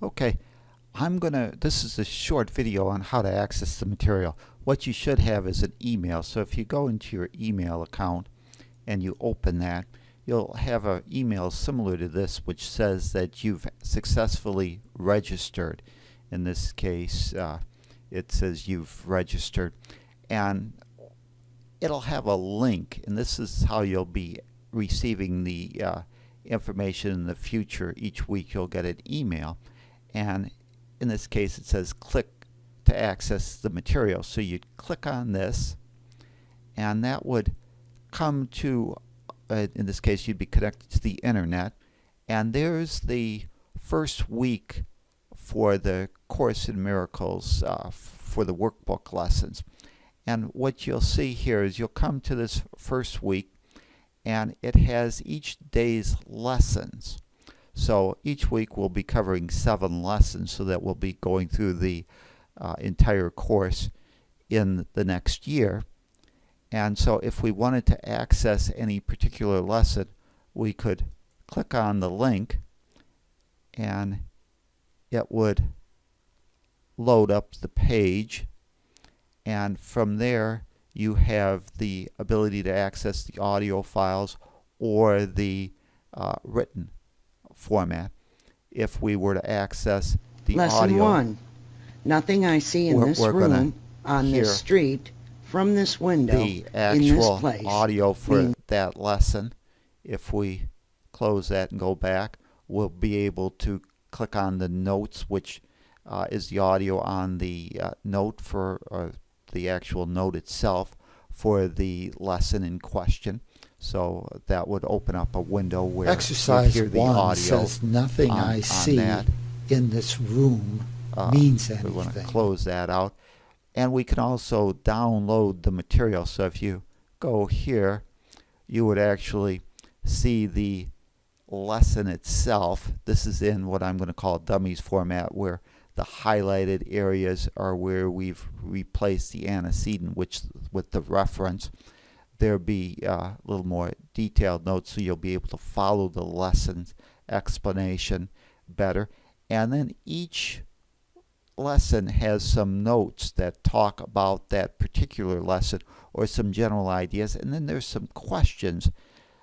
Okay, this is a short video on how to access the material. What you should have is an email. So if you go into your email account and you open that, you'll have an email similar to this which says that you've successfully registered. In this case, it says you've registered. And it'll have a link, and this is how you'll be receiving the information in the future. Each week you'll get an email, and in this case it says click to access the material. So you'd click on this, and that would come to, in this case you'd be connected to the internet, and there's the first week for the Course in Miracles for the workbook lessons. And what you'll see here is you'll come to this first week, and it has each day's lessons. So each week we'll be covering 7 lessons, so that we'll be going through the entire course in the next year. And so if we wanted to access any particular lesson, we could click on the link, and it would load up the page. And from there you have the ability to access the audio files or the written format. If we were to access the Lesson audio, 1. Nothing I see in this room, on this street, from this window, the in this actual place. audio for that lesson. If we close that and go back, we'll be able to click on the notes, which is the audio on the note for the actual note itself for the lesson in question. So that would open up a window where Exercise you hear the 1 audio says nothing I see that. in this room means anything. We want to close that out. And we can also download the material. So if you go here, you would actually see the lesson itself. This is in what I'm going to call Dummies format, where the highlighted areas are where we've replaced the antecedent, which with the reference. There'll be a little more detailed notes, so you'll be able to follow the lesson's explanation better. And then each lesson has some notes that talk about that particular lesson or some general ideas. And then there's some questions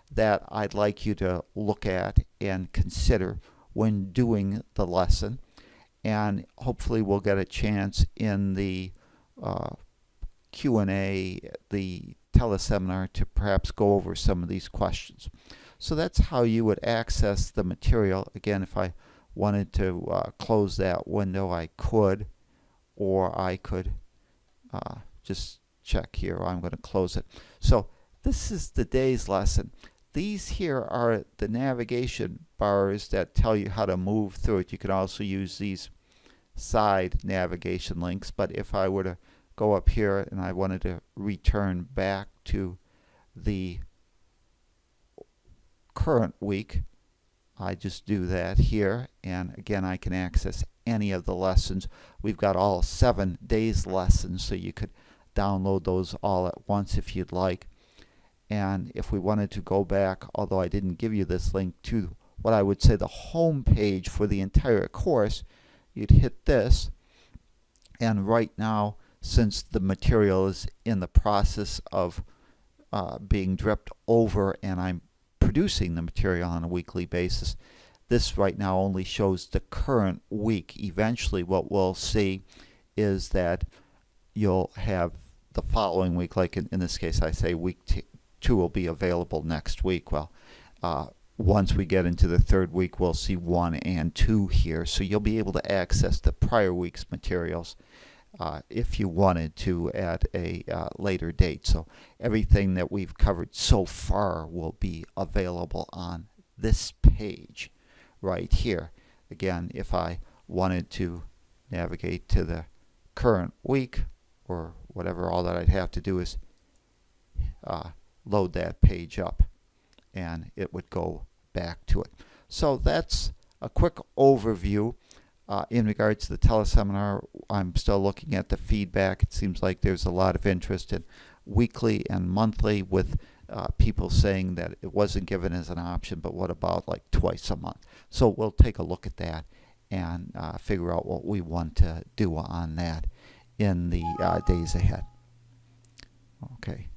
that I'd like you to look at and consider when doing the lesson. And hopefully we'll get a chance in the Q&A, the teleseminar, to perhaps go over some of these questions. So that's how you would access the material. Again, if I wanted to close that window, I could, or I could just check here. I'm going to close it. So this is the day's lesson. These here are the navigation bars that tell you how to move through it. You can also use these side navigation links, but if I were to go up here and I wanted to return back to the current week, I just do that here, and again I can access any of the lessons. We've got all 7 days lessons, so you could download those all at once if you'd like. And if we wanted to go back, although I didn't give you this link, to what I would say the home page for the entire course, you'd hit this, and right now, since the material is in the process of being dripped over and I'm producing the material on a weekly basis, this right now only shows the current week. Eventually what we'll see is that you'll have the following week, like in this case I say week 2 will be available next week. Well, once we get into the 3rd week, we'll see 1 and 2 here. So you'll be able to access the prior week's materials if you wanted to at a later date. So everything that we've covered so far will be available on this page right here. Again, if I wanted to navigate to the current week or whatever, all that I'd have to do is load that page up, and it would go back to it. So that's a quick overview. In regards to the teleseminar, I'm still looking at the feedback. It seems like there's a lot of interest in weekly and monthly, with people saying that it wasn't given as an option, but what about like twice a month? So we'll take a look at that and figure out what we want to do on that in the days ahead. Okay.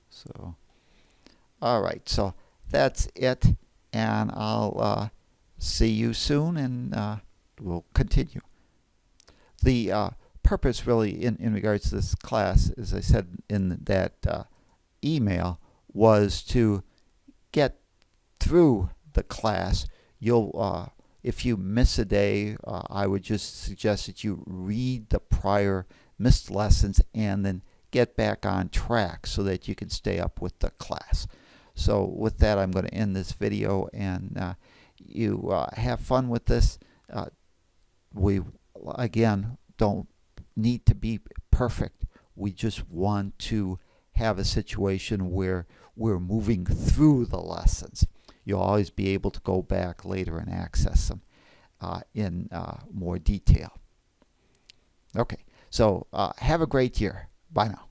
So, all right. So that's it, and I'll see you soon, and we'll continue. The purpose really in regards to this class, as I said in that email, was to get through the class. You'll if you miss a day, I would just suggest that you read the prior missed lessons and then get back on track so that you can stay up with the class. So with that, I'm going to end this video, and you have fun with this. We, again, don't need to be perfect. We just want to have a situation where we're moving through the lessons. You'll always be able to go back later and access them in more detail. Okay, so have a great year. Bye now.